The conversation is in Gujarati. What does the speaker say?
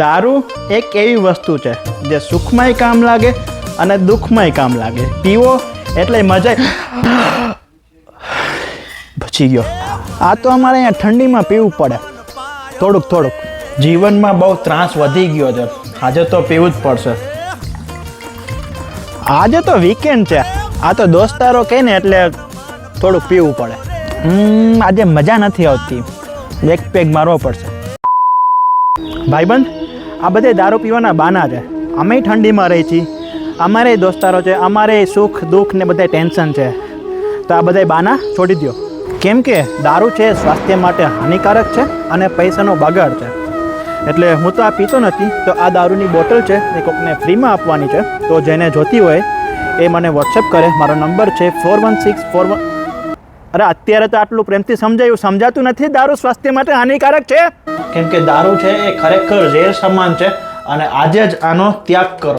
દારૂ એક એવી વસ્તુ છે જે સુખમાંય કામ લાગે અને દુઃખમાંય કામ લાગે. પીવો એટલે મજા બચી ગયો. આ તો અમારે અહીંયા ઠંડીમાં પીવું પડે થોડુંક. જીવનમાં બહુ ત્રાસ વધી ગયો છે, આજે તો પીવું જ પડશે. આજે તો વીકેન્ડ છે, આ તો દોસ્તારો કહે ને એટલે થોડુંક પીવું પડે. આજે મજા નથી આવતી, એક પેગ મારવો પડશે. ભાઈબંધ, આ બધે દારૂ પીવાના બાના છે. અમે ઠંડીમાં રહી છીએ, અમારે દોસ્તારો છે, અમારે સુખ દુઃખ ને બધા ટેન્શન છે. તો આ બધા બાના છોડી દો, કેમ કે દારૂ છે સ્વાસ્થ્ય માટે હાનિકારક છે અને પૈસાનો બગાડ છે. એટલે હું તો આ પીતો નથી. તો આ દારૂની બોટલ છે એ કોકને ફ્રીમાં આપવાની છે. તો જેને જોતી હોય એ મને વોટ્સએપ કરે. મારો નંબર છે 416441. અરે અત્યારે તો આટલું પ્રેમથી સમજાતું નથી દારૂ સ્વાસ્થ્ય માટે હાનિકારક છે. કેમ કે દારૂ છે એ ખરેખર ઝેર સમાન છે અને આજે જ આનો ત્યાગ કરો.